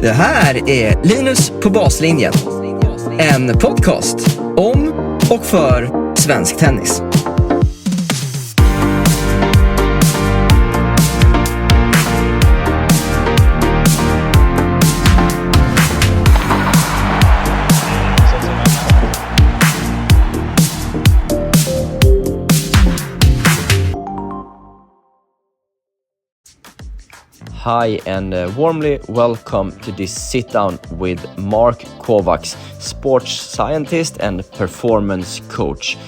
Det här är Linus på baslinjen. En podcast om och för svensk tennis. Hi and warmly welcome to this sit-down with Mark Kovacs, sports scientist and performance coach.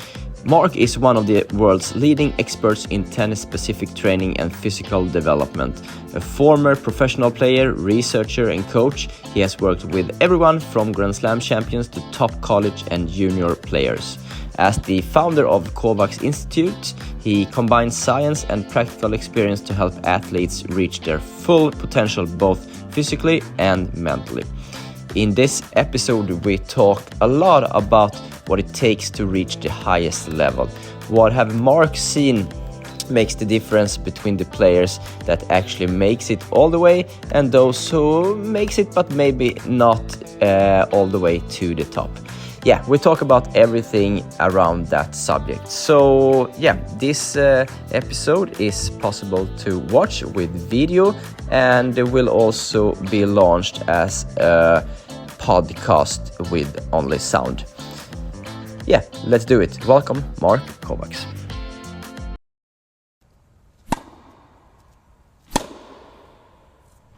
Mark is one of the world's leading experts in tennis-specific training and physical development. A former professional player, researcher and coach, he has worked with everyone from Grand Slam champions to top college and junior players. As the founder of Kovacs Institute, he combines science and practical experience to help athletes reach their full potential both physically and mentally. In this episode, we talk a lot about what it takes to reach the highest level. What have Mark seen makes the difference between the players that actually makes it all the way and those who makes it but maybe not all the way to the top. Yeah, we talk about everything around that subject. So yeah, this episode is possible to watch with video and will also be launched as a podcast with only sound. Yeah, let's do it. Welcome, Mark Kovacs.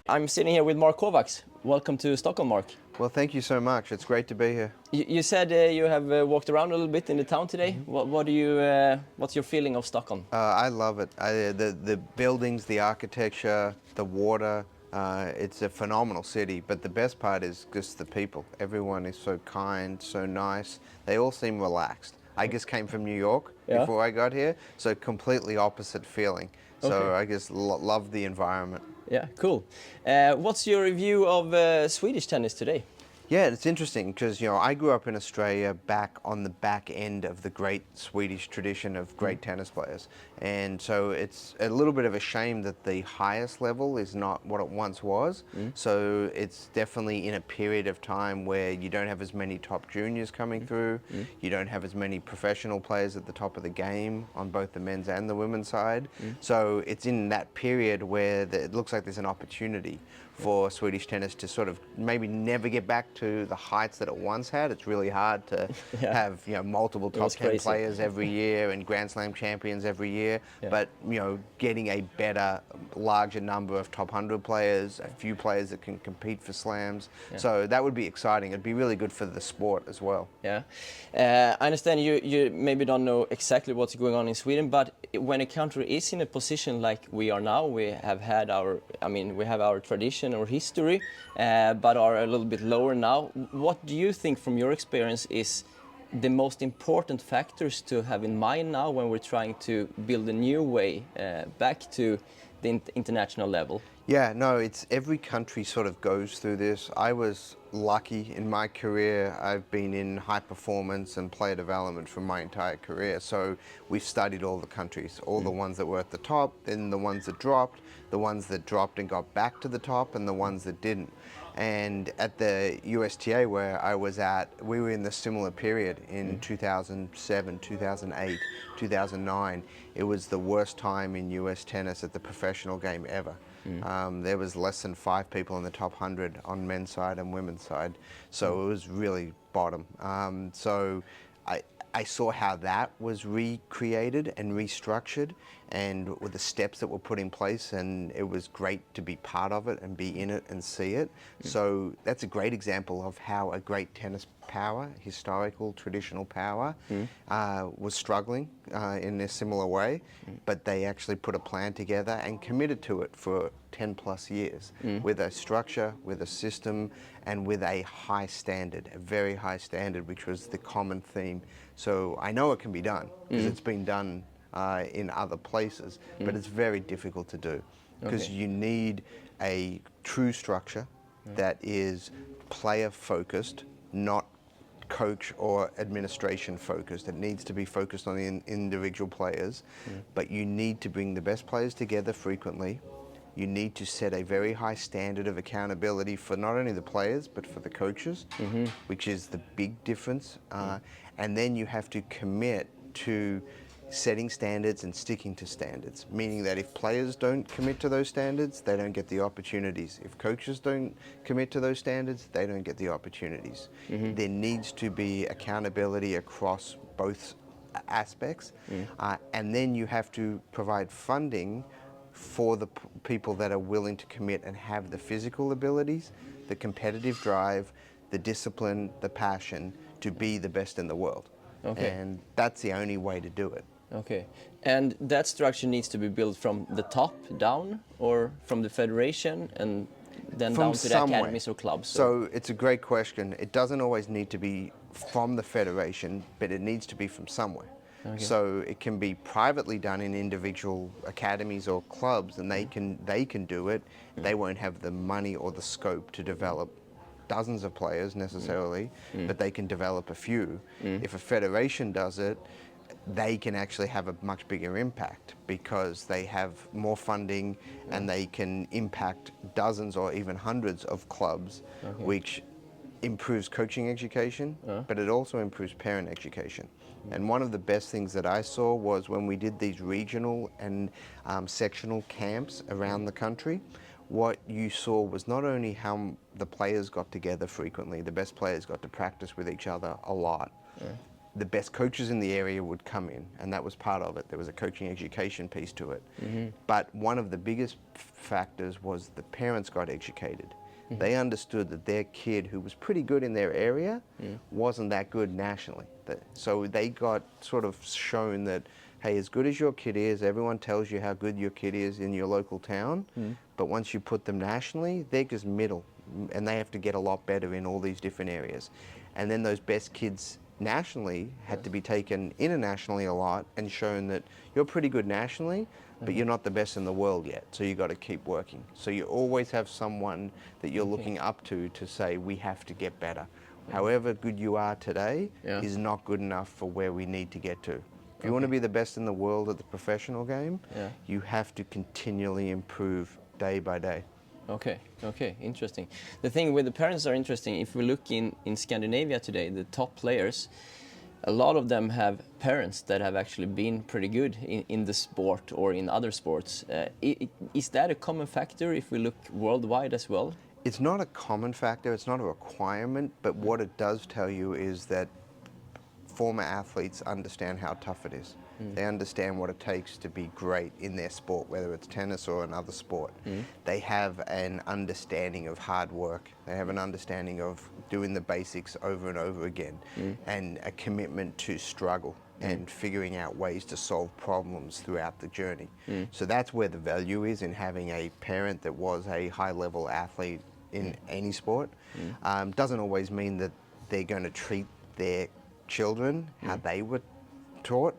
I'm sitting here with Mark Kovacs. Welcome to Stockholm, Mark. Well, thank you so much. It's great to be here. You said you have walked around a little bit in the town today. What's your feeling of Stockholm? I love it. The buildings, the architecture, the water. It's a phenomenal city, but the best part is just the people. Everyone is so kind, so nice. They all seem relaxed. I just came from New York before I got here, so completely opposite feeling. So I just love the environment. Yeah, cool. What's your review of Swedish tennis today? Yeah, it's interesting because, I grew up in Australia back on the back end of the great Swedish tradition of great tennis players. And so it's a little bit of a shame that the highest level is not what it once was. So it's definitely in a period of time where you don't have as many top juniors coming through. You don't have as many professional players at the top of the game on both the men's and the women's side. So it's in that period where it looks like there's an opportunity for Swedish tennis to sort of maybe never get back to the heights that it once had. It's really hard to have multiple top 10 players every year and Grand Slam champions every year. But getting a better, larger number of top 100 players, a few players that can compete for slams. So that would be exciting. It'd be really good for the sport as well. Yeah, I understand you maybe don't know exactly what's going on in Sweden, but when a country is in a position like we are now, we have our tradition or history, but are a little bit lower now. What do you think, from your experience, is the most important factors to have in mind now when we're trying to build a new way back to the international level? Yeah, no, it's every country sort of goes through this. I was lucky in my career. I've been in high performance and player development for my entire career. So we've studied all the countries, all the ones that were at the top, then the ones that dropped, the ones that dropped and got back to the top, and the ones that didn't. And at the USTA where I was at, we were in the similar period in 2007, 2008, 2009. It was the worst time in US tennis at the professional game ever. There was less than 5 people in the top 100 on men's side and women's side. So it was really bottom. So I saw how that was recreated and restructured, and with the steps that were put in place, and it was great to be part of it and be in it and see it. So that's a great example of how a great tennis power, historical, traditional power, was struggling in a similar way, but they actually put a plan together and committed to it for 10 plus years with a structure, with a system, and with a high standard, a very high standard, which was the common theme. So I know it can be done because it's been done in other places, but it's very difficult to do because you need a true structure that is player focused, not coach or administration focused. It needs to be focused on the individual players, but you need to bring the best players together frequently You need to set a very high standard of accountability for not only the players but for the coaches, which is the big difference. And then you have to commit to setting standards and sticking to standards, meaning that if players don't commit to those standards, they don't get the opportunities. If coaches don't commit to those standards, they don't get the opportunities. There needs to be accountability across both aspects, and then you have to provide funding for the people that are willing to commit and have the physical abilities, the competitive drive, the discipline, the passion to be the best in the world. Okay. And that's the only way to do it. Okay, and that structure needs to be built from the top down, or from the federation and then From down to the somewhere. academies or clubs? So it's a great question. It doesn't always need to be from the federation, but it needs to be from somewhere. Okay. So it can be privately done in individual academies or clubs, and they can do it. They won't have the money or the scope to develop dozens of players necessarily, but they can develop a few. If a federation does it, they can actually have a much bigger impact because they have more funding and they can impact dozens or even hundreds of clubs, which improves coaching education, but it also improves parent education. And one of the best things that I saw was when we did these regional and sectional camps around the country, what you saw was not only how the players got together frequently, the best players got to practice with each other a lot. The best coaches in the area would come in, and that was part of it. There was a coaching education piece to it. But one of the biggest factors was the parents got educated. They understood that their kid, who was pretty good in their area, wasn't that good nationally. So they got sort of shown that, hey, as good as your kid is, everyone tells you how good your kid is in your local town, but once you put them nationally, they're just middle, and they have to get a lot better in all these different areas. And then those best kids nationally had to be taken internationally a lot and shown that you're pretty good nationally, but you're not the best in the world yet, so you got to keep working. So you always have someone that you're looking up to say, we have to get better. However good you are today is not good enough for where we need to get to. If you want to be the best in the world at the professional game, you have to continually improve day by day. Okay, okay, interesting. The thing with the parents are interesting. If we look in Scandinavia today, the top players, a lot of them have parents that have actually been pretty good in the sport or in other sports. Is that a common factor if we look worldwide as well? It's not a common factor, it's not a requirement, but what it does tell you is that former athletes understand how tough it is. They understand what it takes to be great in their sport, whether it's tennis or another sport. They have an understanding of hard work. They have an understanding of doing the basics over and over again, and a commitment to struggle and figuring out ways to solve problems throughout the journey. So that's where the value is in having a parent that was a high-level athlete in any sport. Doesn't always mean that they're going to treat their children how they were taught.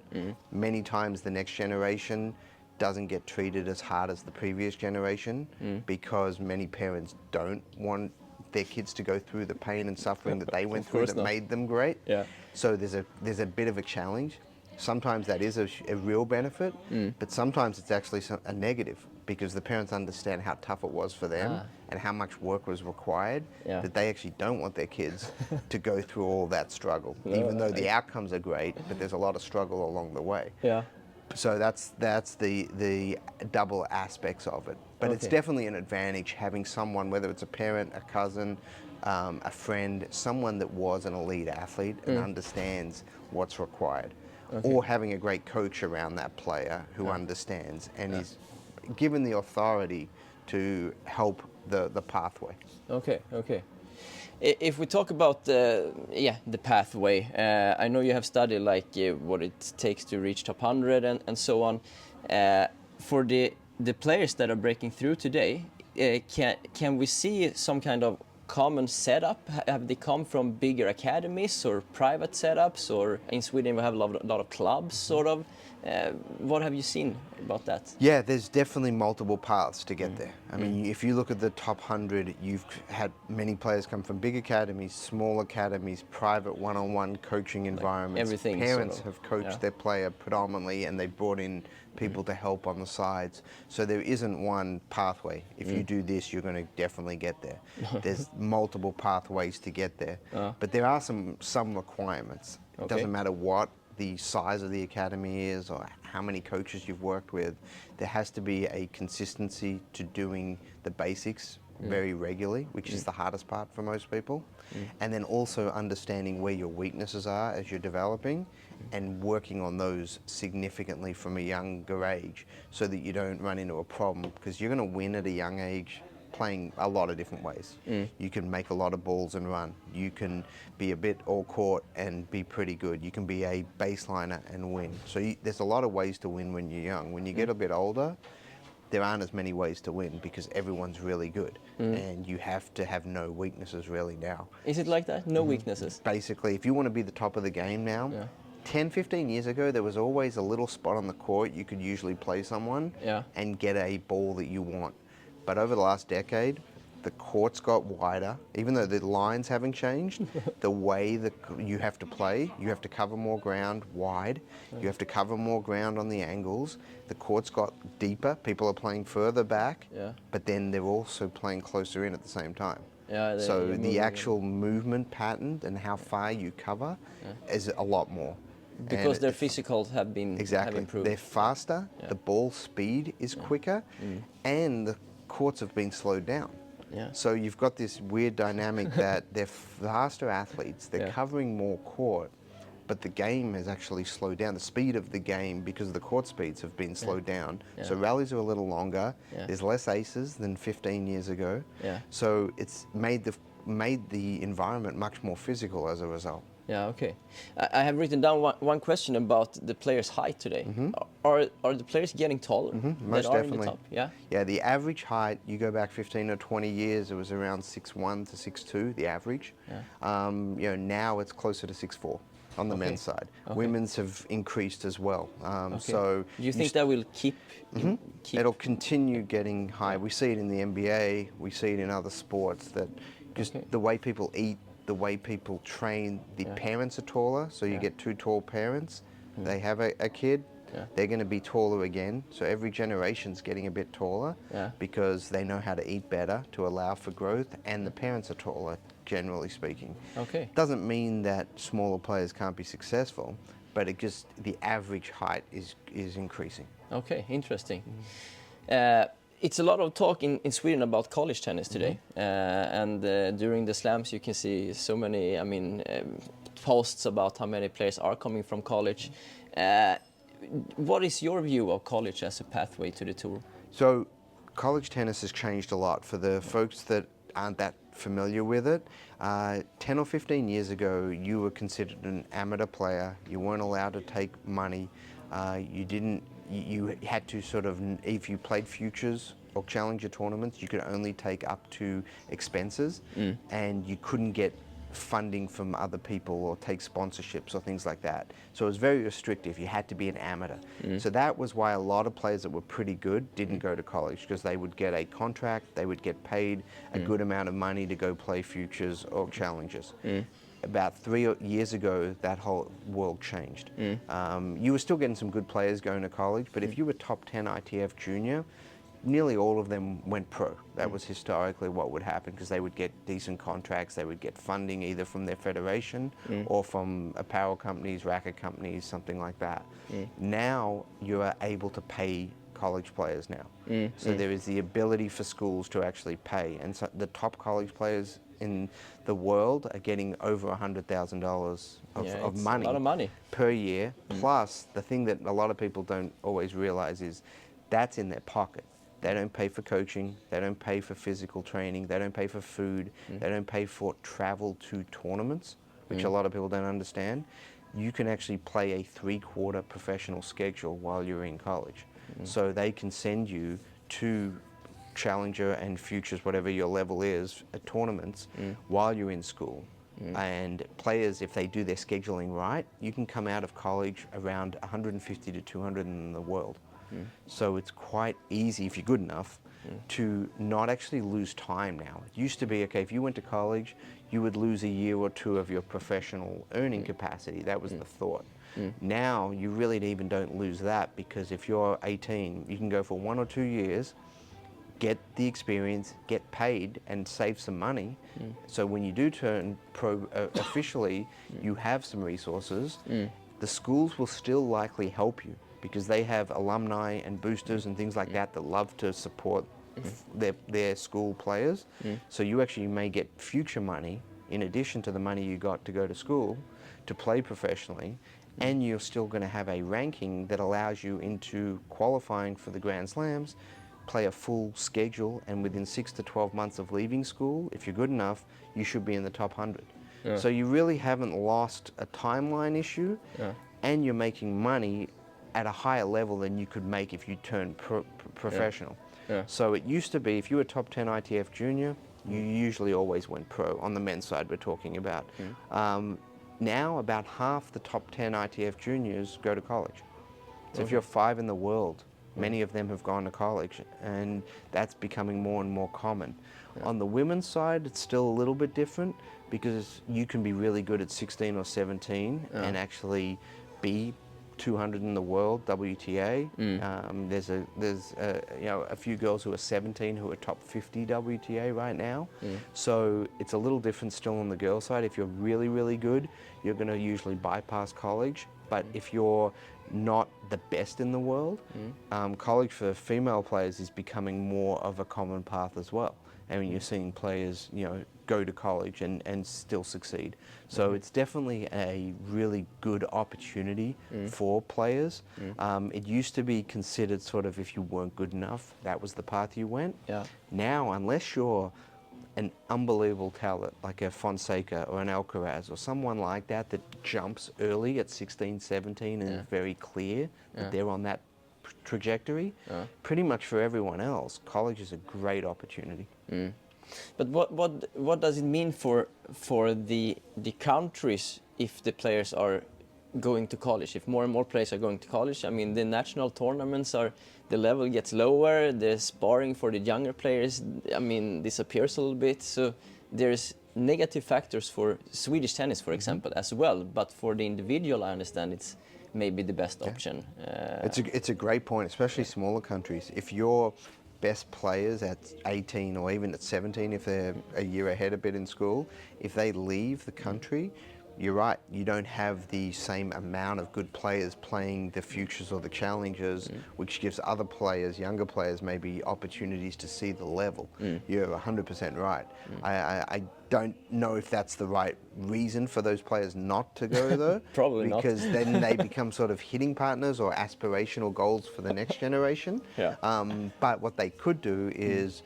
Many times the next generation doesn't get treated as hard as the previous generation because many parents don't want their kids to go through the pain and suffering that they went through that made them great. So there's a bit of a challenge. Sometimes that is a real benefit, but sometimes it's actually a negative because the parents understand how tough it was for them and how much work was required, that they actually don't want their kids to go through all that struggle, even though the outcomes are great, but there's a lot of struggle along the way. So that's the double aspects of it. But it's definitely an advantage having someone, whether it's a parent, a cousin, a friend, someone that was an elite athlete and understands what's required. Or having a great coach around that player who understands and is given the authority to help the pathway. Okay, okay. If we talk about the pathway, I know you have studied like what it takes to reach top 100 and so on. For the players that are breaking through today, can we see some kind of common setup? Have they come from bigger academies or private setups, or in Sweden we have a lot of clubs, sort of? What have you seen about that? Yeah, there's definitely multiple paths to get there. I mean, if you look at the top 100, you've had many players come from big academies, small academies, private one-on-one coaching environments. everything, Parents sort of. have coached Yeah. their player predominantly, and they've brought in people to help on the sides. So there isn't one pathway. If you do this, you're going to definitely get there. There's multiple pathways to get there. But there are some requirements. It Okay. doesn't matter what the size of the academy is or how many coaches you've worked with. There has to be a consistency to doing the basics very regularly, which is the hardest part for most people. And then also understanding where your weaknesses are as you're developing and working on those significantly from a younger age so that you don't run into a problem, because you're going to win at a young age playing a lot of different ways. You can make a lot of balls and run. You can be a bit all court and be pretty good. You can be a baseliner and win. So there's a lot of ways to win when you're young. When you get a bit older, there aren't as many ways to win because everyone's really good, and you have to have no weaknesses really now. Is it like that? No weaknesses? Basically, if you want to be the top of the game now, 10, 15 years ago, there was always a little spot on the court you could usually play someone and get a ball that you want. But over the last decade, the courts got wider. Even though the lines haven't changed, the way that you have to play, you have to cover more ground wide, you have to cover more ground on the angles. The courts got deeper, people are playing further back, but then they're also playing closer in at the same time. So the actual movement pattern and how far you cover is a lot more. Because their physicals have been have improved. They're faster, the ball speed is quicker, and the courts have been slowed down. So you've got this weird dynamic that they're faster athletes, they're covering more court, but the game has actually slowed down. The speed of the game, because the court speeds have been slowed down. So rallies are a little longer. There's less aces than 15 years ago. So it's made the environment much more physical as a result. Yeah, okay. I have written down one question about the players' height today. Are the players getting taller? Most that are definitely. In the top? Yeah. Yeah, the average height, you go back 15 or 20 years, it was around 6'1" to 6'2", the average. You know, now it's closer to 6'4" on the men's side. Women's have increased as well. So do you think that will keep? It'll continue getting high. We see it in the NBA. We see it in other sports that just the way people eat, the way people train, the parents are taller. So you get two tall parents. They have a kid. They're going to be taller again. So every generation's getting a bit taller because they know how to eat better to allow for growth, and the parents are taller, generally speaking. Doesn't mean that smaller players can't be successful, but it just the average height is increasing. Okay, interesting. It's a lot of talk in Sweden about college tennis today, and during the slams you can see so many, posts about how many players are coming from college. What is your view of college as a pathway to the tour? So, college tennis has changed a lot. For the folks that aren't that familiar with it, 10 or 15 years ago, you were considered an amateur player. You weren't allowed to take money. You had to sort of, if you played futures or challenger tournaments, you could only take up to expenses, and you couldn't get funding from other people or take sponsorships or things like that. So it was very restrictive. You had to be an amateur. So that was why a lot of players that were pretty good didn't go to college, because they would get a contract, they would get paid a good amount of money to go play futures or challengers. About 3 years ago, that whole world changed. You were still getting some good players going to college, but if you were top 10 ITF junior, nearly all of them went pro. That was historically what would happen, because they would get decent contracts, they would get funding either from their federation or from apparel companies, racket companies, something like that. Now you are able to pay college players now. So there is the ability for schools to actually pay, and so the top college players in the world are getting over $100,000 of money, a lot of money per year. Plus, the thing that a lot of people don't always realize is that's in their pocket. They don't pay for coaching, they don't pay for physical training, they don't pay for food, they don't pay for travel to tournaments, which a lot of people don't understand. You can actually play a 3-quarter professional schedule while you're in college. So they can send you to challenger and futures, whatever your level is, at tournaments while you're in school. And players, if they do their scheduling right, you can come out of college around 150 to 200 in the world. So it's quite easy, if you're good enough, to not actually lose time now. It used to be, okay, if you went to college, you would lose a year or two of your professional earning capacity. That was the thought. Now, you really even don't lose that, because if you're 18, you can go for 1 or 2 years, get the experience, get paid, and save some money. So when you do turn pro officially, you have some resources. The schools will still likely help you, because they have alumni and boosters and things like that that love to support their school players. So you actually may get future money in addition to the money you got to go to school to play professionally, and you're still going to have a ranking that allows you into qualifying for the Grand Slams, play a full schedule, and within 6 to 12 months of leaving school, if you're good enough, you should be in the top 100. So you really haven't lost a timeline issue, and you're making money at a higher level than you could make if you turned professional. So it used to be, if you were top 10 ITF junior, you usually always went pro. On the men's side we're talking about. Now about half the top 10 ITF juniors go to college. So if you're 5 in the world, many of them have gone to college, and that's becoming more and more common. On the women's side, it's still a little bit different, because you can be really good at 16 or 17 and actually be 200 in the world, WTA. There's a few girls who are 17 who are top 50 WTA right now. So it's a little different still on the girl side. If you're really, really good, you're going to usually bypass college. But if you're not the best in the world, college for female players is becoming more of a common path as well. I mean, you're seeing players, go to college and still succeed. So it's definitely a really good opportunity for players. It used to be considered sort of, if you weren't good enough, that was the path you went. Now, unless you're an unbelievable talent like a Fonseca or an Alcaraz or someone like that jumps early at 16, 17 and is very clear that they're on that trajectory, pretty much for everyone else, college is a great opportunity. But what does it mean for the countries if the players are going to college? If more and more players are going to college, I mean, the national tournaments the level gets lower, the sparring for the younger players, I mean, disappears a little bit. So there's negative factors for Swedish tennis, for example, as well. But for the individual, I understand it's maybe the best option. It's a great point, especially smaller countries. If your best players at 18 or even at 17, if they're a year ahead a bit in school, if they leave the country, you're right, you don't have the same amount of good players playing the futures or the challengers, which gives other players, younger players, maybe opportunities to see the level. You're 100% right. I don't know if that's the right reason for those players not to go though. Probably not. Because then they become sort of hitting partners or aspirational goals for the next generation. But what they could do is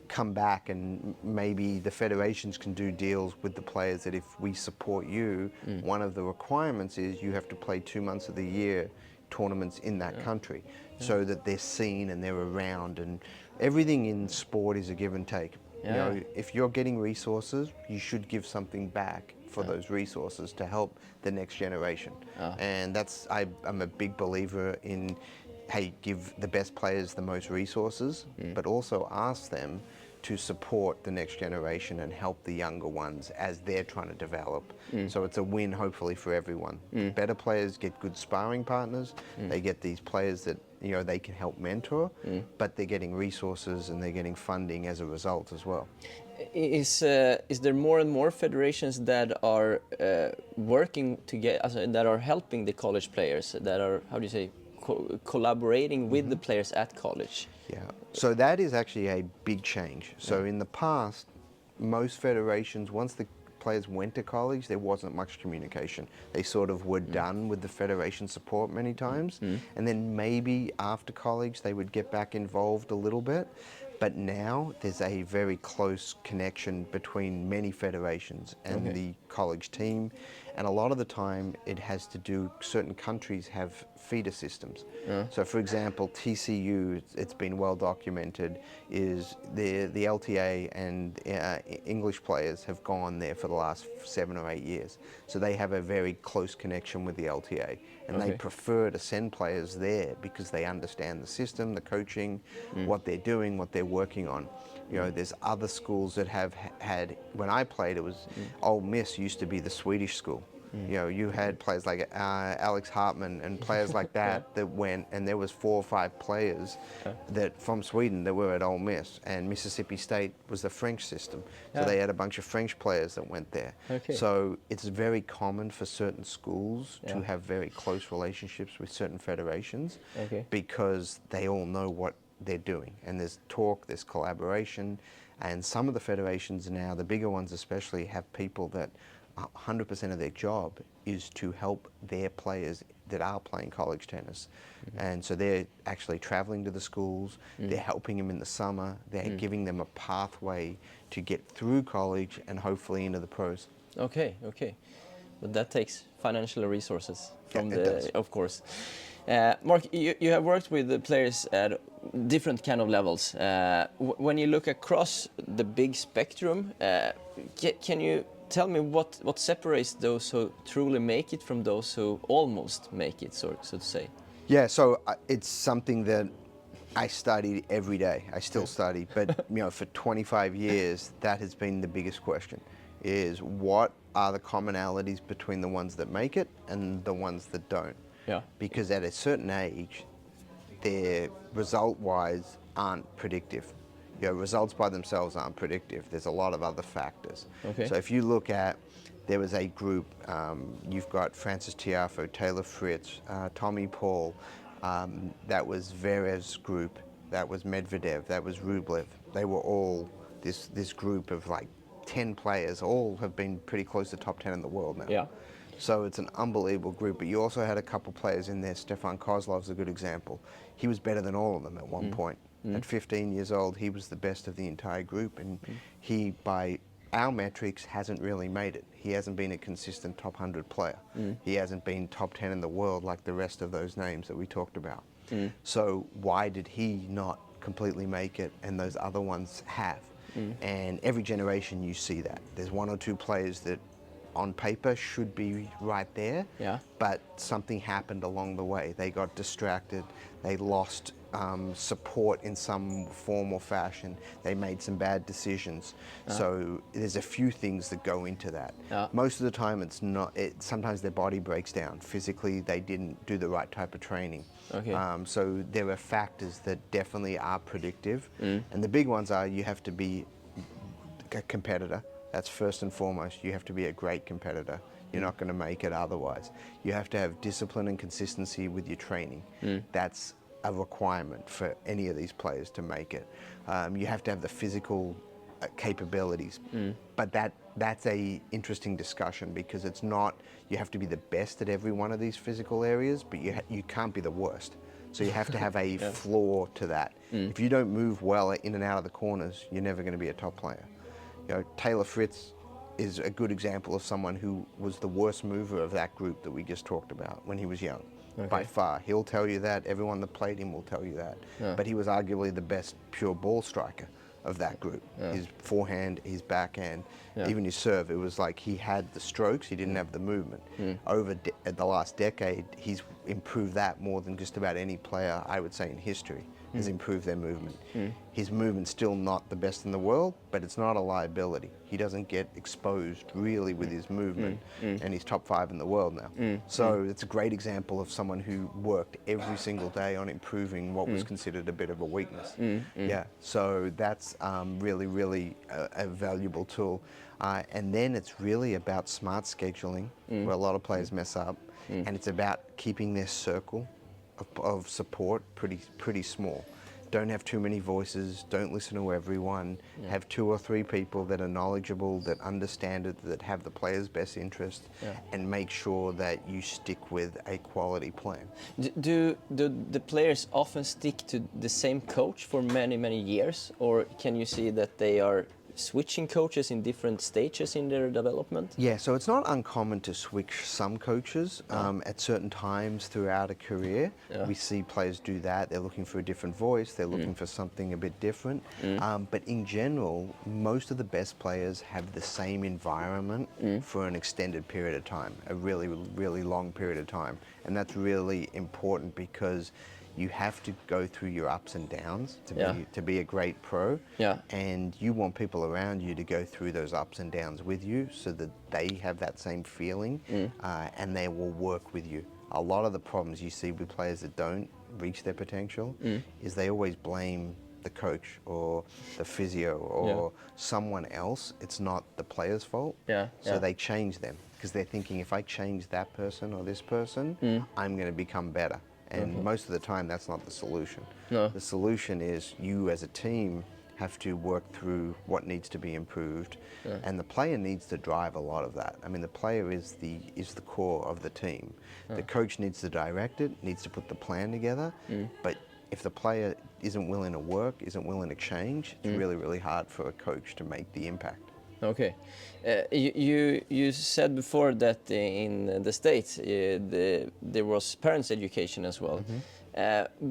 come back, and maybe the federations can do deals with the players that if we support you, one of the requirements is you have to play 2 months of the year tournaments in that country, so that they're seen and they're around. And everything in sport is a give and take. You know, if you're getting resources, you should give something back for those resources to help the next generation. And I'm a big believer in, hey, give the best players the most resources, but also ask them to support the next generation and help the younger ones as they're trying to develop. So it's a win, hopefully, for everyone. Better players get good sparring partners. They get these players that they can help mentor, but they're getting resources and they're getting funding as a result as well. Is there more and more federations that are working together, that are helping the college players, that are, how do you say, collaborating with the players at college? Yeah, so that is actually a big change. So in the past, most federations, once the players went to college, there wasn't much communication. They sort of were done with the federation support many times, and then maybe after college they would get back involved a little bit. But now there's a very close connection between many federations, and the college team, and a lot of the time it has to do, certain countries have feeder systems. So for example, TCU, it's been well documented, is the LTA and English players have gone there for the last 7 or 8 years. So they have a very close connection with the LTA, and they prefer to send players there because they understand the system, the coaching, what they're doing, what they're working on. You know, there's other schools that have had, when I played, it was Ole Miss used to be the Swedish school. You know, you had players like Alex Hartman and players like that that went, and there was 4 or 5 players that from Sweden that were at Ole Miss, and Mississippi State was the French system, so they had a bunch of French players that went there. So it's very common for certain schools to have very close relationships with certain federations because they all know what they're doing, and there's talk, there's collaboration, and some of the federations now, the bigger ones especially, have people that 100% of their job is to help their players that are playing college tennis. And so they're actually traveling to the schools, they're helping them in the summer, they're giving them a pathway to get through college and hopefully into the pros. Okay. But that takes financial resources from it does. of course. Mark, you have worked with the players at different kind of levels. When you look across the big spectrum, can you tell me what separates those who truly make it from those who almost make it, so to say? Yeah, so it's something that I studied every day. I still study, but you know, for 25 years, that has been the biggest question: is what are the commonalities between the ones that make it and the ones that don't? Yeah. Because at a certain age, their result-wise aren't predictive. You know, results by themselves aren't predictive. There's a lot of other factors. So if you look at, there was a group, you've got Francis Tiafoe, Taylor Fritz, Tommy Paul, that was Zverev's group, that was Medvedev, that was Rublev. They were all this group of like 10 players, all have been pretty close to top 10 in the world now. Yeah. So it's an unbelievable group, but you also had a couple players in there. Stefan Kozlov's a good example. He was better than all of them at one point. At 15 years old, he was the best of the entire group, and he, by our metrics, hasn't really made it. He hasn't been a consistent top 100 player. He hasn't been top 10 in the world like the rest of those names that we talked about. So why did he not completely make it and those other ones have? And every generation you see that. There's 1 or 2 players that on paper should be right there, but something happened along the way. They got distracted, they lost support in some form or fashion, they made some bad decisions. So there's a few things that go into that. Most of the time it's not, sometimes their body breaks down. Physically they didn't do the right type of training. So there are factors that definitely are predictive, and the big ones are you have to be a competitor. That's first and foremost. You have to be a great competitor. You're not going to make it otherwise. You have to have discipline and consistency with your training. That's a requirement for any of these players to make it. You have to have the physical capabilities. But that's a interesting discussion, because it's not, you have to be the best at every one of these physical areas, but you can't be the worst. So you have to have a floor to that. If you don't move well in and out of the corners, you're never going to be a top player. You know, Taylor Fritz is a good example of someone who was the worst mover of that group that we just talked about when he was young, by far. He'll tell you that. Everyone that played him will tell you that. But he was arguably the best pure ball striker of that group. His forehand, his backhand, even his serve, it was like he had the strokes, he didn't have the movement. Over the last decade, he's improved that more than just about any player, I would say, in history, has improved their movement. His movement's still not the best in the world, but it's not a liability. He doesn't get exposed really with his movement, and he's top 5 in the world now. So it's a great example of someone who worked every single day on improving what was considered a bit of a weakness. Yeah, so that's really, really a valuable tool. And then it's really about smart scheduling, where a lot of players mess up, and it's about keeping their circle of support pretty small. Don't have too many voices, don't listen to everyone, have 2 or 3 people that are knowledgeable, that understand it, that have the player's best interest, and make sure that you stick with a quality plan. Do the players often stick to the same coach for many years, or can you see that they are switching coaches in different stages in their development? Yeah, so it's not uncommon to switch some coaches at certain times throughout a career. Yeah. We see players do that. They're looking for a different voice. They're looking for something a bit different. But in general, most of the best players have the same environment for an extended period of time, a really, really long period of time. And that's really important because you have to go through your ups and downs to be a great pro. Yeah. And you want people around you to go through those ups and downs with you so that they have that same feeling and they will work with you. A lot of the problems you see with players that don't reach their potential is they always blame the coach or the physio or someone else. It's not the player's fault. So they change them because they're thinking, if I change that person or this person, I'm going to become better. And most of the time, that's not the solution. No. The solution is you as a team have to work through what needs to be improved, and the player needs to drive a lot of that. I mean, the player is the core of the team. The coach needs to direct it, needs to put the plan together, but if the player isn't willing to work, isn't willing to change, it's really, really hard for a coach to make the impact. Okay. You said before that in the States there was parents' education as well.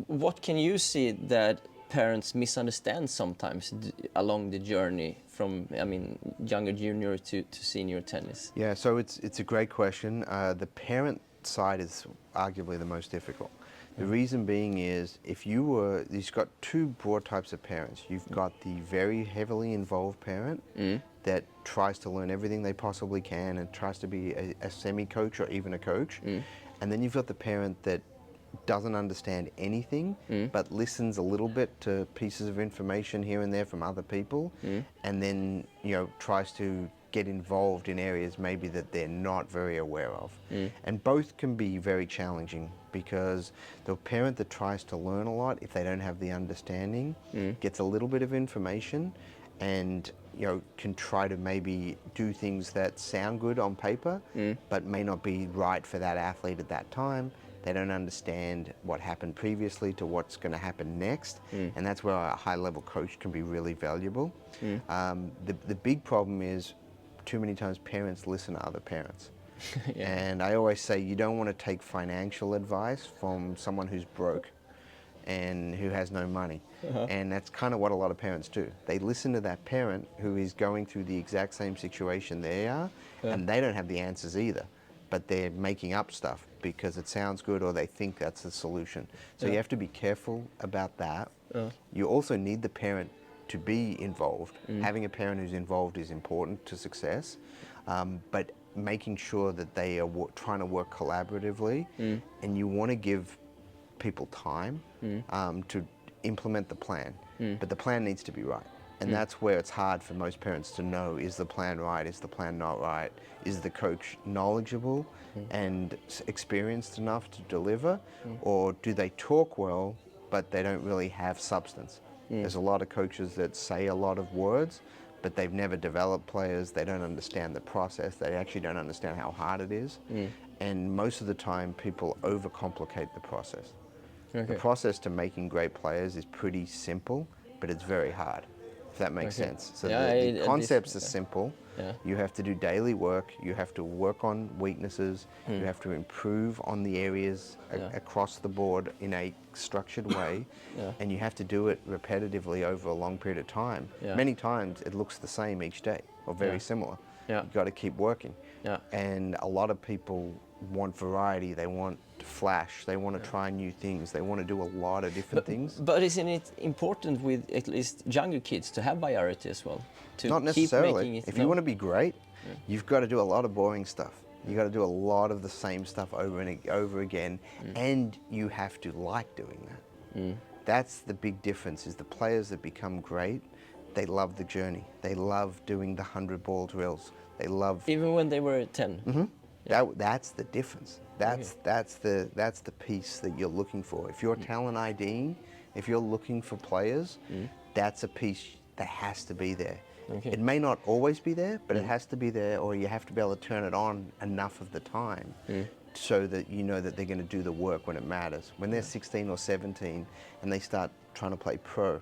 What can you see that parents misunderstand sometimes along the journey from, I mean, younger junior to senior tennis? Yeah, so it's a great question. The parent side is arguably the most difficult. The reason being is you've got two broad types of parents. You've got the very heavily involved parent that tries to learn everything they possibly can and tries to be a semi-coach or even a coach. And then you've got the parent that doesn't understand anything but listens a little bit to pieces of information here and there from other people and then tries to get involved in areas maybe that they're not very aware of. And both can be very challenging because the parent that tries to learn a lot, if they don't have the understanding, gets a little bit of information and can try to maybe do things that sound good on paper but may not be right for that athlete at that time. They don't understand what happened previously to what's going to happen next, and that's where a high-level coach can be really valuable. The big problem is too many times parents listen to other parents. And I always say you don't want to take financial advice from someone who's broke and who has no money. And that's kind of what a lot of parents do. They listen to that parent who is going through the exact same situation they are, and they don't have the answers either, but they're making up stuff because it sounds good or they think that's the solution. So you have to be careful about that. You also need the parent to be involved. Having a parent who's involved is important to success, but making sure that they are trying to work collaboratively, and you want to give people time to implement the plan, but the plan needs to be right. And that's where it's hard for most parents to know, is the plan right, is the plan not right, is the coach knowledgeable and experienced enough to deliver, or do they talk well but they don't really have substance. There's a lot of coaches that say a lot of words but they've never developed players, they don't understand the process, they actually don't understand how hard it is, and most of the time people overcomplicate the process. The process to making great players is pretty simple, but it's very hard, if that makes sense. So the concepts are simple. You have to do daily work, you have to work on weaknesses, you have to improve on the areas across the board in a structured way, and you have to do it repetitively over a long period of time. Many times it looks the same each day, or very similar. You've got to keep working. And a lot of people want variety, they want flash, they want to try new things, they want to do a lot of different things. But isn't it important with at least younger kids to have variety as well? To Not necessarily. Keep making it, if you want to be great, you've got to do a lot of boring stuff. You got to do a lot of the same stuff over and over again, and you have to like doing that. That's the big difference, is the players that become great, they love the journey. They love doing the 100-ball drills. They love... Even when they were 10? That's the difference. That's the piece that you're looking for. If you're talent IDing, if you're looking for players, that's a piece that has to be there. It may not always be there, but it has to be there, or you have to be able to turn it on enough of the time so that you know that they're going to do the work when it matters. When they're 16 or 17 and they start trying to play pro,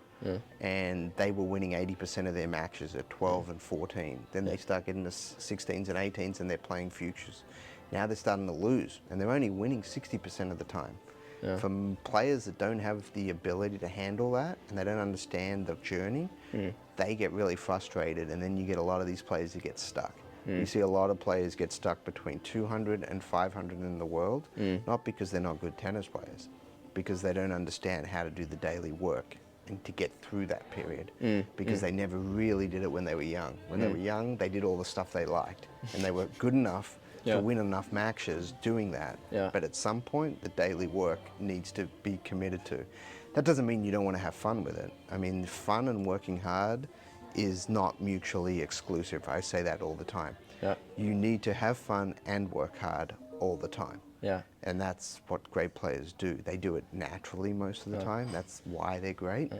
and they were winning 80% of their matches at 12 and 14, then they start getting to 16s and 18s and they're playing futures. Now they're starting to lose and they're only winning 60% of the time. From players that don't have the ability to handle that and they don't understand the journey, they get really frustrated, and then you get a lot of these players who get stuck. You see a lot of players get stuck between 200 and 500 in the world, not because they're not good tennis players, because they don't understand how to do the daily work and to get through that period, because they never really did it when they were young. When they were young, they did all the stuff they liked, and they were good enough to win enough matches doing that. But at some point, the daily work needs to be committed to. That doesn't mean you don't want to have fun with it. I mean, fun and working hard is not mutually exclusive. I say that all the time. You need to have fun and work hard all the time. And that's what great players do. They do it naturally most of the time. That's why they're great.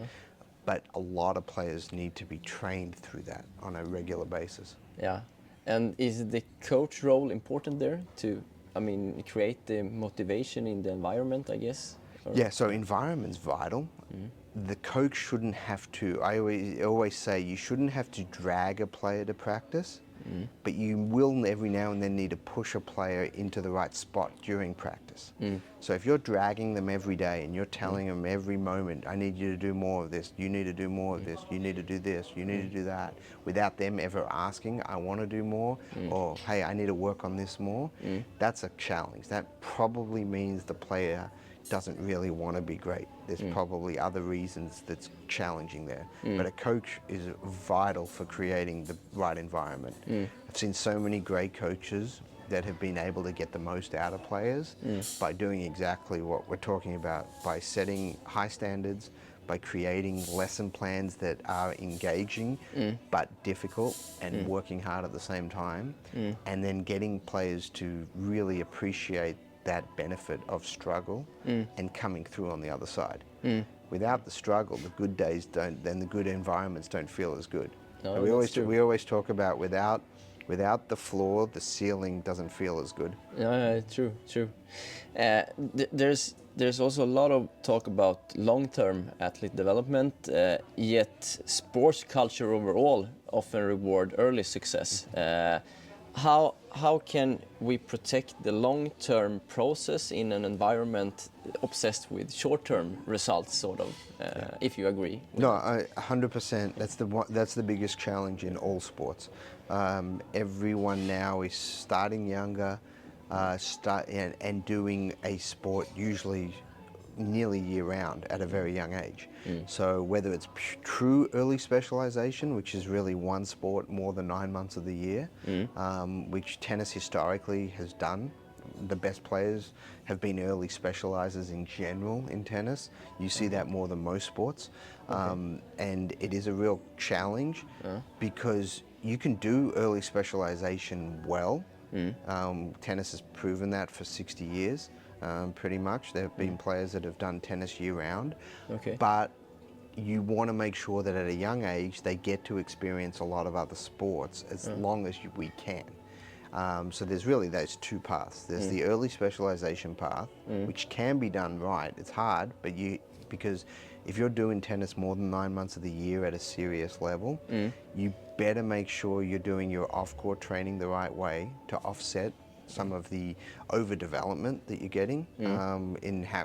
But a lot of players need to be trained through that on a regular basis. And is the coach role important there to, I mean, create the motivation in the environment, I guess? Yeah, so environment's vital. The coach shouldn't have to, I always say, you shouldn't have to drag a player to practice, but you will every now and then need to push a player into the right spot during practice. So if you're dragging them every day and you're telling them every moment, I need you to do more of this, you need to do more of this, you need to do this, you need to do that, without them ever asking, I want to do more, or hey, I need to work on this more, that's a challenge. That probably means the player doesn't really want to be great. There's probably other reasons that's challenging there. But a coach is vital for creating the right environment. I've seen so many great coaches that have been able to get the most out of players by doing exactly what we're talking about, by setting high standards, by creating lesson plans that are engaging but difficult, and working hard at the same time, and then getting players to really appreciate that benefit of struggle and coming through on the other side. Without the struggle, the good days don't, then the good environments don't feel as good. No, we always talk about without the floor, the ceiling doesn't feel as good. True. There's also a lot of talk about long-term athlete development, yet sports culture overall often reward early success. How can we protect the long-term process in an environment obsessed with short-term results, sort of, if you agree? No, 100%. That's the biggest challenge in all sports. Everyone now is starting younger, and doing a sport usually nearly year-round at a very young age. So whether it's true early specialization, which is really one sport more than 9 months of the year, which tennis historically has done. The best players have been early specializers in general in tennis. You see that more than most sports. And it is a real challenge because you can do early specialization well. Tennis has proven that for 60 years. Pretty much. There have been players that have done tennis year-round, but you want to make sure that at a young age they get to experience a lot of other sports as long as we can. So there's really those two paths. There's the early specialization path, which can be done right. It's hard, but because if you're doing tennis more than 9 months of the year at a serious level, you better make sure you're doing your off-court training the right way to offset some of the overdevelopment that you're getting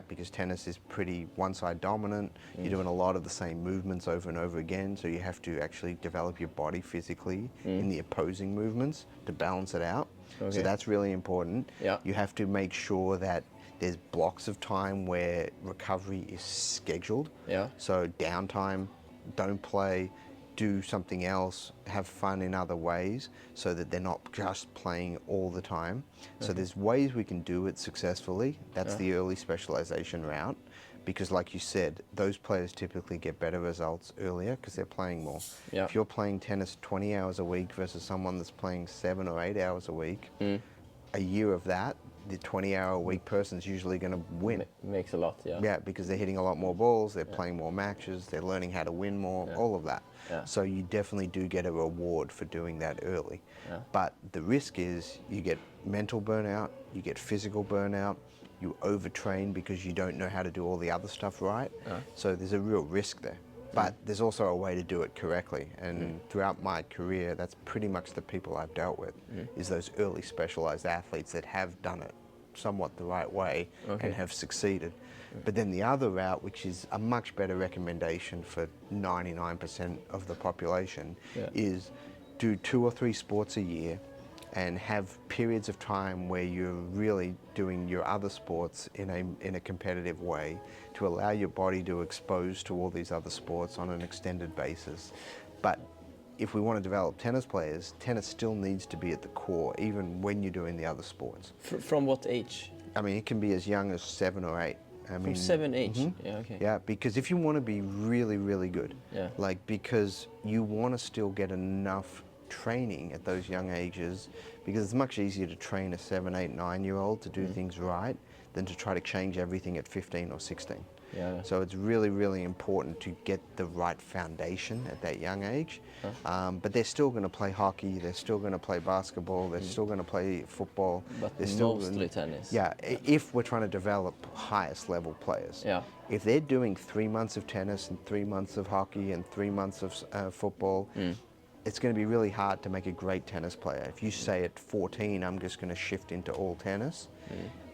because tennis is pretty one-side dominant. You're doing a lot of the same movements over and over again, so you have to actually develop your body physically in the opposing movements to balance it out. So that's really important. You have to make sure that there's blocks of time where recovery is scheduled. So downtime, don't play, do something else, have fun in other ways, so that they're not just playing all the time. So there's ways we can do it successfully. That's the early specialization route, because like you said, those players typically get better results earlier because they're playing more. If you're playing tennis 20 hours a week versus someone that's playing 7 or 8 hours a week, a year of that, the 20-hour-a-week person's usually going to win. Makes a lot, Yeah, because they're hitting a lot more balls, they're playing more matches, they're learning how to win more, all of that. So you definitely do get a reward for doing that early. But the risk is you get mental burnout, you get physical burnout, you overtrain because you don't know how to do all the other stuff right. So there's a real risk there. But there's also a way to do it correctly. And throughout my career, that's pretty much the people I've dealt with, is those early specialized athletes that have done it somewhat the right way and have succeeded. But then the other route, which is a much better recommendation for 99% of the population, is do 2 or 3 sports a year and have periods of time where you're really doing your other sports in a competitive way to allow your body to expose to all these other sports on an extended basis. But if we want to develop tennis players, tennis still needs to be at the core, even when you're doing the other sports. From what age? I mean, it can be as young as 7 or 8. I mean, From 7 age? Yeah, okay. Yeah, because if you want to be really, really good, because you want to still get enough training at those young ages, because it's much easier to train a 7, 8, 9-year-old to do things right than to try to change everything at 15 or 16. So it's really, really important to get the right foundation at that young age. But they're still going to play hockey, they're still going to play basketball, they're still going to play football. But they're still mostly tennis. Yeah, if we're trying to develop highest level players. If they're doing 3 months of tennis and 3 months of hockey and 3 months of football, it's going to be really hard to make a great tennis player. If you say at 14, I'm just going to shift into all tennis,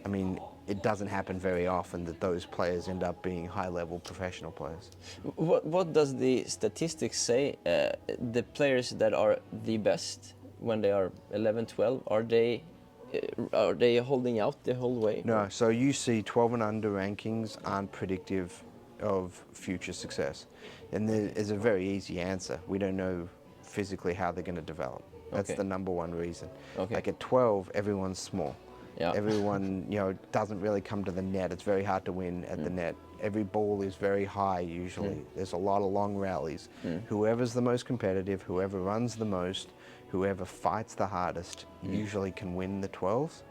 I mean, it doesn't happen very often that those players end up being high-level professional players. What does the statistics say? The players that are the best when they are 11, 12, are they holding out the whole way? No, so you see 12 and under rankings aren't predictive of future success. And there is a very easy answer. We don't know physically how they're going to develop. That's the number one reason. Like at 12, everyone's small. Everyone, doesn't really come to the net. It's very hard to win at the net. Every ball is very high usually. There's a lot of long rallies. Whoever's the most competitive, whoever runs the most, whoever fights the hardest usually can win the 12s.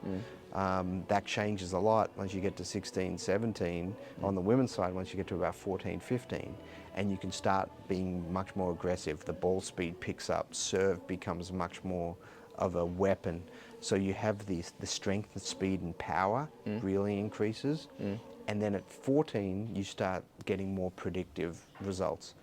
That changes a lot once you get to 16, 17. On the women's side, once you get to about 14, 15, and you can start being much more aggressive. The ball speed picks up, serve becomes much more of a weapon. So you have the strength and speed and power really increases. And then at 14, you start getting more predictive results.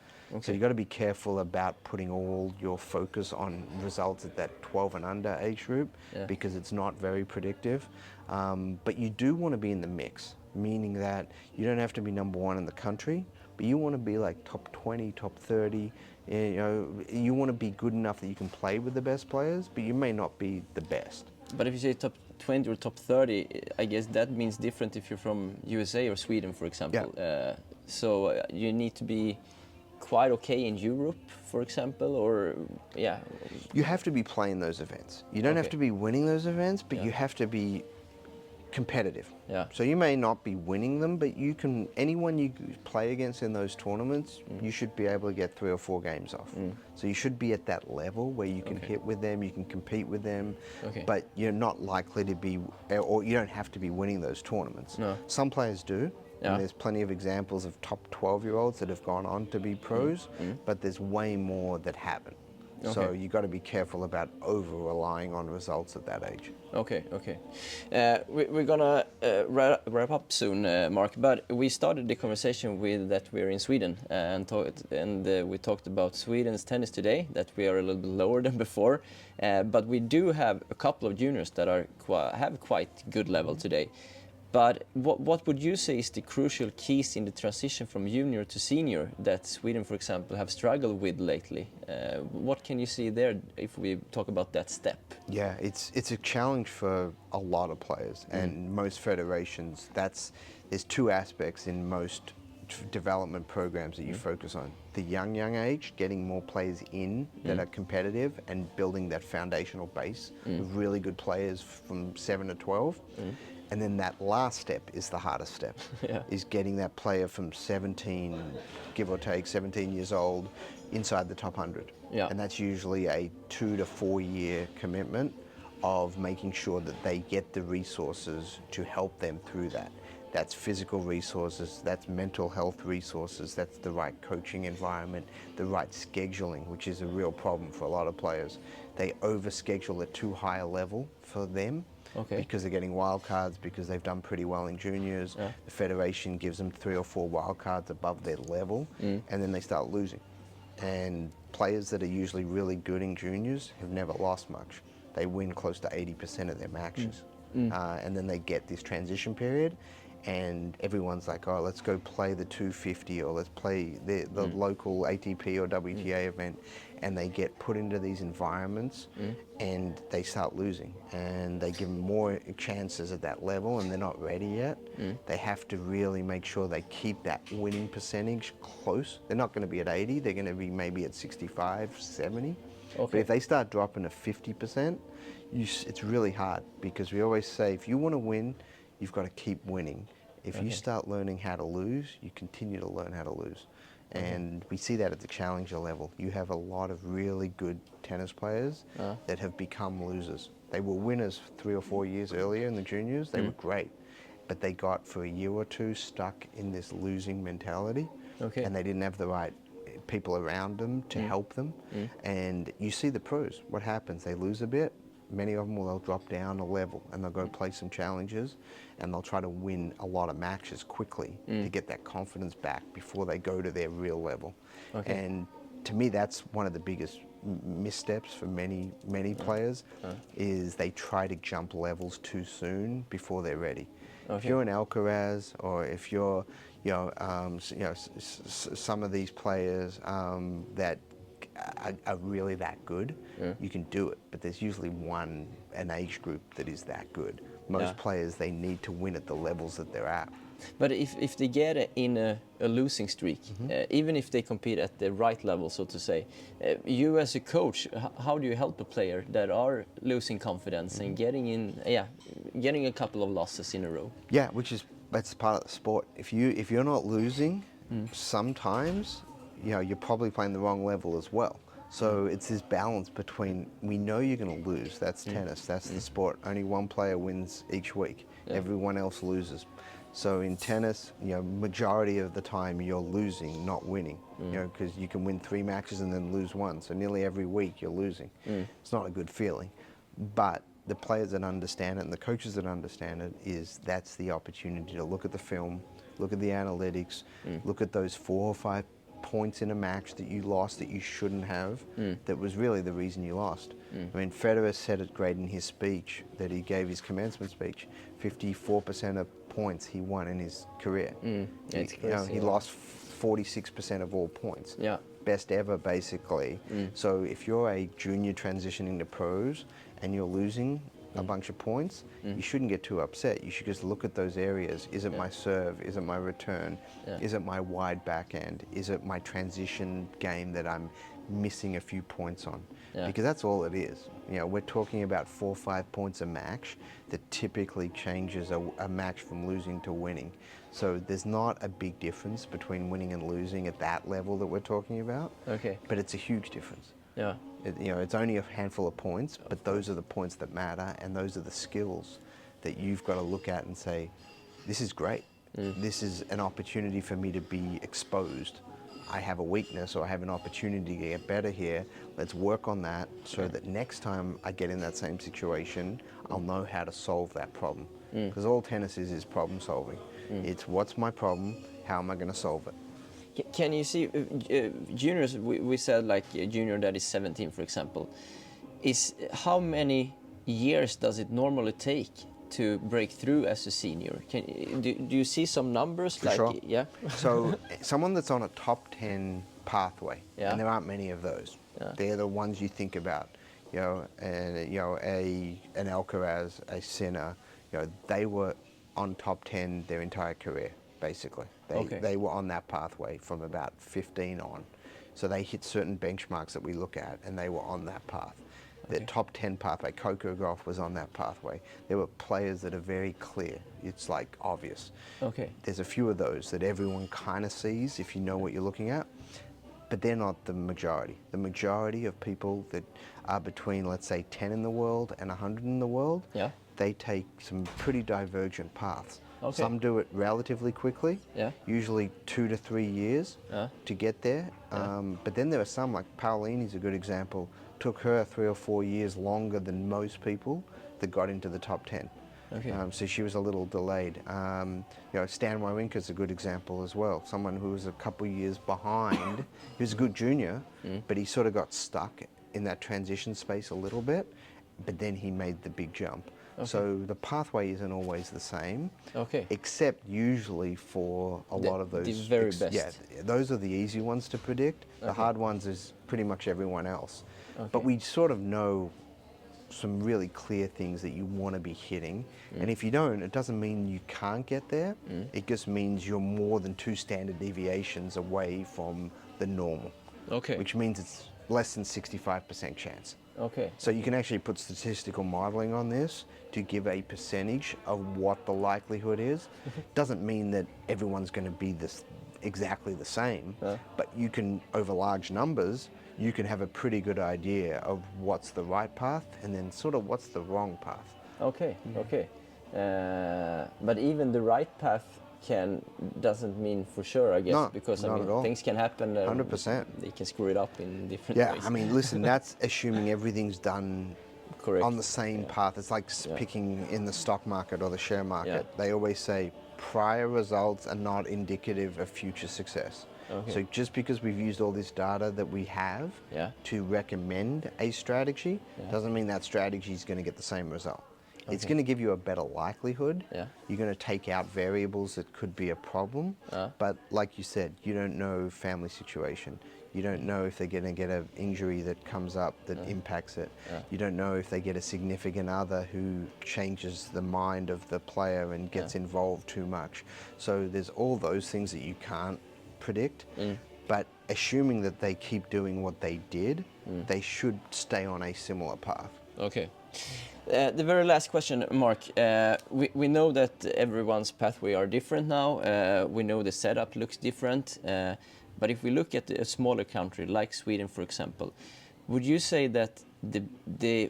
So you've got to be careful about putting all your focus on results at that 12 and under age group because it's not very predictive. But you do want to be in the mix, meaning that you don't have to be number 1 in the country, but you want to be like top 20, top 30. You want to be good enough that you can play with the best players, but you may not be the best. But if you say top 20 or top 30, I guess that means different if you're from USA or Sweden, for example. So you need to be quite okay in Europe, for example, or You have to be playing those events. You don't have to be winning those events, but you have to be competitive. So you may not be winning them, but you can. Anyone you play against in those tournaments, you should be able to get 3 or 4 games off. So you should be at that level where you can hit with them, you can compete with them, but you're not likely to be, or you don't have to be winning those tournaments. Some players do. And there's plenty of examples of top 12-year-olds that have gone on to be pros, but there's way more that haven't. So you got to be careful about over-relying on results at that age. We're gonna wrap up soon, Mark. But we started the conversation with that we're in Sweden, and we talked about Sweden's tennis today. That we are a little bit lower than before, but we do have a couple of juniors that have quite good level today. But what would you say is the crucial keys in the transition from junior to senior that Sweden, for example, have struggled with lately? What can you see there if we talk about that step? Yeah, it's a challenge for a lot of players and most federations. There's 2 aspects in most development programs that you focus on. The young age, getting more players in that are competitive and building that foundational base of really good players from 7 to 12. And then that last step is the hardest step, is getting that player from 17, give or take, 17 years old, inside the top 100. And that's usually a 2 to 4 year commitment of making sure that they get the resources to help them through that. That's physical resources, that's mental health resources, that's the right coaching environment, the right scheduling, which is a real problem for a lot of players. They overschedule at too high a level for them. Okay. because they're getting wild cards because they've done pretty well in juniors. Yeah. The federation gives them 3 or 4 wild cards above their level, and then they start losing. And players that are usually really good in juniors have never lost much. They win close to 80% of their matches. And then they get this transition period, and everyone's like, oh, let's go play the 250 or let's play the local ATP or WTA event, and they get put into these environments and they start losing, and they give them more chances at that level and they're not ready yet. They have to really make sure they keep that winning percentage close. They're not going to be at 80, they're going to be maybe at 65, 70. Okay. But if they start dropping to 50%, it's really hard, because we always say if you want to win, you've got to keep winning. If you start learning how to lose, you continue to learn how to lose. And we see that at the challenger level. You have a lot of really good tennis players that have become losers. They were winners 3 or 4 years earlier in the juniors. They were great. But they got for a year or two stuck in this losing mentality. Okay. And they didn't have the right people around them to help them. And you see the pros. What happens? They lose a bit. Many of them will drop down a level and they'll go play some challenges, and they'll try to win a lot of matches quickly to get that confidence back before they go to their real level. Okay. And to me, that's one of the biggest missteps for many players, is they try to jump levels too soon before they're ready. Okay. If you're an Alcaraz, or if you're some of these players that are really that good, you can do it. But there's usually an age group that is that good. Most players, they need to win at the levels that they're at. But if they get in a losing streak, even if they compete at the right level, so to say, you as a coach, how do you help a player that are losing confidence and getting a couple of losses in a row? Yeah, that's part of the sport. If you're not losing, sometimes you're probably playing the wrong level as well. So it's this balance between, we know you're going to lose. That's tennis. That's the sport. Only one player wins each week. Everyone else loses. So in tennis, majority of the time you're losing, not winning. Because you can win 3 matches and then lose 1. So nearly every week you're losing. It's not a good feeling. But the players that understand it and the coaches that understand it, that's the opportunity to look at the film, look at the analytics, look at those 4 or 5 points in a match that you lost that you shouldn't have, that was really the reason you lost. I mean, Federer said it great in his speech that he gave, his commencement speech. 54% of points he won in his career. He lost 46% of all points. Yeah. Best ever, basically. So if you're a junior transitioning to pros and you're losing a bunch of points, you shouldn't get too upset. You should just look at those areas. Is it my serve? Is it my return? Is it my wide backhand? Is it my transition game that I'm missing a few points on? Because that's all it is. We're talking about 4 or 5 points a match that typically changes a match from losing to winning. So there's not a big difference between winning and losing at that level that we're talking about. Okay. But it's a huge difference. Yeah. It's only a handful of points, but those are the points that matter, and those are the skills that you've got to look at and say, this is great. This is an opportunity for me to be exposed. I have a weakness, or I have an opportunity to get better here. Let's work on that so that next time I get in that same situation, I'll know how to solve that problem. Because all tennis is problem solving. It's what's my problem, how am I going to solve it? Can you see juniors? We said like a junior that is 17, for example. How many years does it normally take to break through as a senior? Do you see some numbers? For sure. Yeah. So someone that's on a top 10 pathway, and there aren't many of those. They're the ones you think about. An Alcaraz, a Sinner. They were on top 10 their entire career. Basically, they were on that pathway from about 15 on. So they hit certain benchmarks that we look at, and they were on that path. The top 10 pathway, Coco Gauff was on that pathway. There were players that are very clear. It's like obvious. Okay. There's a few of those that everyone kind of sees if you know what you're looking at, but they're not the majority. The majority of people that are between, let's say, 10 in the world and 100 in the world, they take some pretty divergent paths. Okay. Some do it relatively quickly, Yeah. usually 2 to 3 years to get there. But then there are some, like Paulini's a good example, took her 3 or 4 years longer than most people that got into the top 10. Okay. So she was a little delayed. Stan Wawrinka's a good example as well. Someone who was a couple years behind. He was a good junior, but he sort of got stuck in that transition space a little bit. But then he made the big jump. Okay. So the pathway isn't always the same. Okay. Except usually for a lot of those. The very best. Yeah, those are the easy ones to predict. The Okay. hard ones is pretty much everyone else. Okay. But we sort of know some really clear things that you want to be hitting. And if you don't, it doesn't mean you can't get there. It just means you're more than 2 standard deviations away from the normal. Okay. Which means it's less than 65% chance. Okay. So you can actually put statistical modeling on this to give a percentage of what the likelihood is. Doesn't mean that everyone's going to be this exactly the same, but you can, over large numbers, you can have a pretty good idea of what's the right path and then sort of what's the wrong path. Okay. Okay. But even the right path doesn't mean for sure, I guess, No, because not at all. things can happen. 100%. They can screw it up in different Yeah, ways. I mean, listen, that's assuming everything's done Correct. on the same path. It's like picking in the stock market or the share market. They always say prior results are not indicative of future success. Okay. So just because we've used all this data that we have to recommend a strategy doesn't mean that strategy is going to get the same result. It's going to give you a better likelihood. You're going to take out variables that could be a problem. But like you said, you don't know family situation. You don't know if they're going to get an injury that comes up that impacts it. You don't know if they get a significant other who changes the mind of the player and gets involved too much. So there's all those things that you can't predict. But assuming that they keep doing what they did, they should stay on a similar path. Okay. The very last question, Mark. We know that everyone's pathway are different now. We know the setup looks different. But if we look at a smaller country like Sweden, for example, would you say that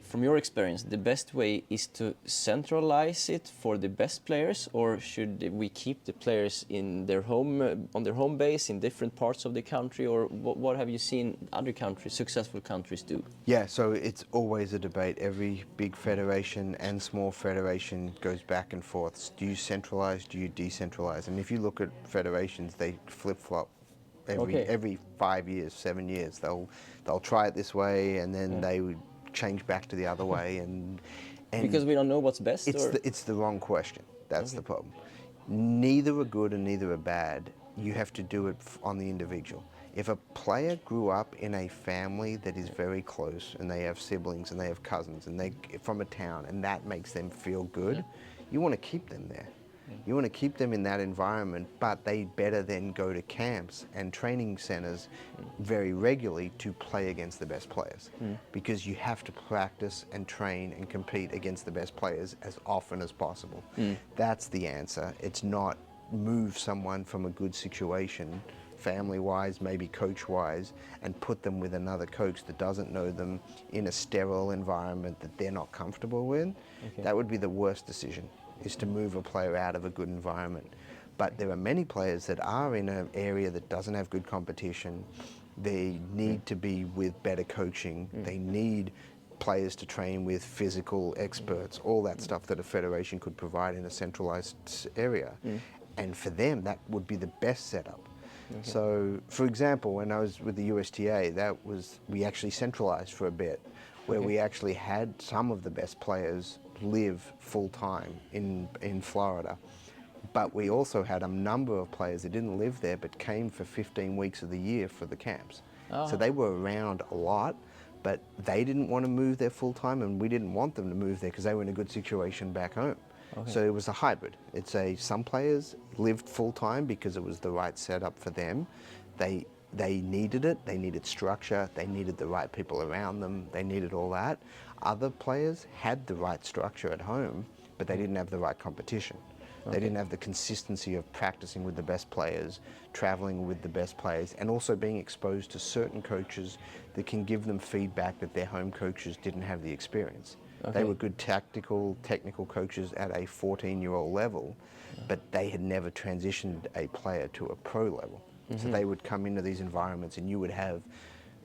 from your experience, the best way is to centralize it for the best players, or should we keep the players in their on their home base in different parts of the country, or what have you seen other countries, successful countries, do? Yeah, so it's always a debate. Every big federation and small federation goes back and forth. Do you centralize? Do you decentralize? And if you look at federations, they flip-flop. Every 5 years, 7 years, they'll try it this way, and then they would change back to the other way, and because we don't know what's best. It's the wrong question. That's the problem. Neither are good and neither are bad. You have to do it on the individual. If a player grew up in a family that is very close, and they have siblings and they have cousins, and they from a town, and that makes them feel good, you want to keep them there. You want to keep them in that environment, but they better then go to camps and training centers very regularly to play against the best players, because you have to practice and train and compete against the best players as often as possible. That's the answer. It's not move someone from a good situation, family-wise, maybe coach-wise, and put them with another coach that doesn't know them in a sterile environment that they're not comfortable with. That would be the worst decision, is to move a player out of a good environment. But there are many players that are in an area that doesn't have good competition. They need to be with better coaching. They need players to train with physical experts, all that stuff that a federation could provide in a centralized area. And for them, that would be the best setup. So, for example, when I was with the USTA, we actually centralized for a bit, where we actually had some of the best players live full-time in Florida. But we also had a number of players that didn't live there but came for 15 weeks of the year for the camps. So they were around a lot, but they didn't want to move there full-time, and we didn't want them to move there because they were in a good situation back home. So it was a hybrid. Some players lived full-time because it was the right setup for them. They needed it, they needed structure, they needed the right people around them, they needed all that. Other players had the right structure at home, but they didn't have the right competition. They didn't have the consistency of practicing with the best players, traveling with the best players, and also being exposed to certain coaches that can give them feedback that their home coaches didn't have the experience. They were good technical coaches at a 14-year-old level, but they had never transitioned a player to a pro level. So they would come into these environments and you would have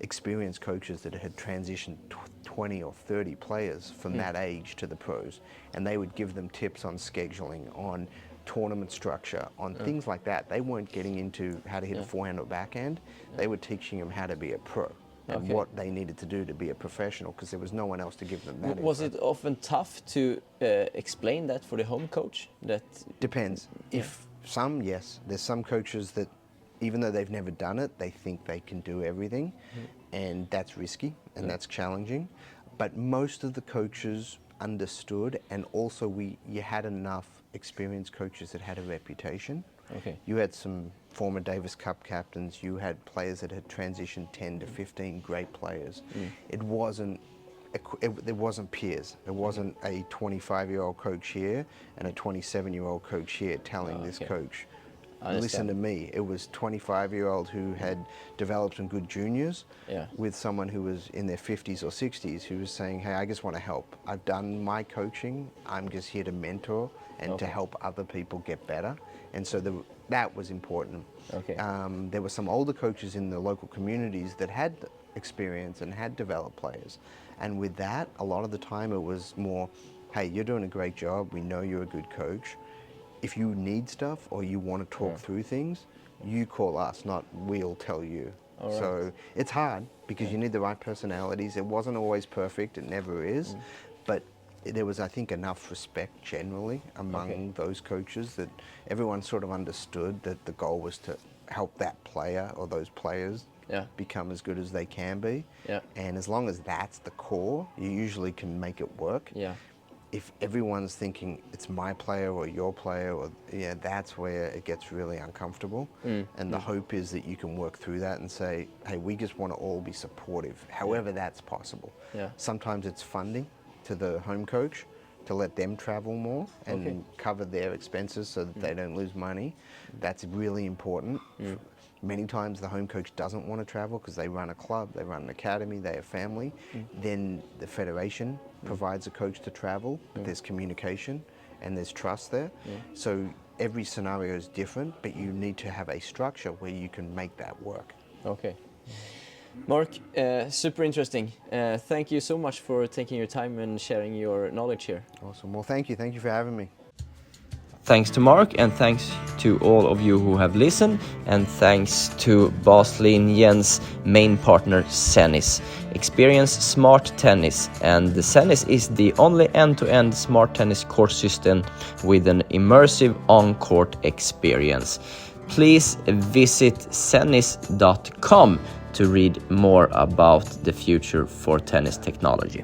experienced coaches that had transitioned 20 or 30 players from that age to the pros, and they would give them tips on scheduling, on tournament structure, on things like that. They weren't getting into how to hit a forehand or backhand. They were teaching them how to be a pro and what they needed to do to be a professional, because there was no one else to give them that. Was it often tough to explain that for the home coach? That depends. If some, yes. There's some coaches that, even though they've never done it, they think they can do everything, and that's risky and that's challenging. But most of the coaches understood, and also you had enough experienced coaches that had a reputation. You had some former Davis Cup captains, you had players that had transitioned 10 to 15 great players. It wasn't peers. It wasn't a 25-year-old coach here and a 27-year-old coach here telling this coach, listen to me. It was 25-year-old who had developed some good juniors with someone who was in their 50s or 60s who was saying, hey, I just want to help. I've done my coaching. I'm just here to mentor and to help other people get better. And so that was important. There were some older coaches in the local communities that had experience and had developed players. And with that, a lot of the time it was more, hey, you're doing a great job. We know you're a good coach. If you need stuff or you want to talk through things, you call us, not we'll tell you. So it's hard because you need the right personalities. It wasn't always perfect, it never is, but there was, I think, enough respect generally among those coaches that everyone sort of understood that the goal was to help that player or those players become as good as they can be. And as long as that's the core, you usually can make it work. If everyone's thinking it's my player or your player, or that's where it gets really uncomfortable. And the hope is that you can work through that and say, hey, we just want to all be supportive, however that's possible. Sometimes it's funding to the home coach to let them travel more and cover their expenses so that they don't lose money. That's really important. Many times the home coach doesn't want to travel because they run a club, they run an academy, they have family. Then the federation provides a coach to travel, but there's communication and there's trust there. So every scenario is different, but you need to have a structure where you can make that work. Mark, super interesting. Thank you so much for taking your time and sharing your knowledge here. Awesome. Well, thank you. Thank you for having me. Thanks to Mark, and thanks to all of you who have listened, and thanks to Baslinjen's main partner, Zennis. Experience smart tennis, and the Zennis is the only end-to-end smart tennis court system with an immersive on-court experience. Please visit zennis.com to read more about the future for tennis technology.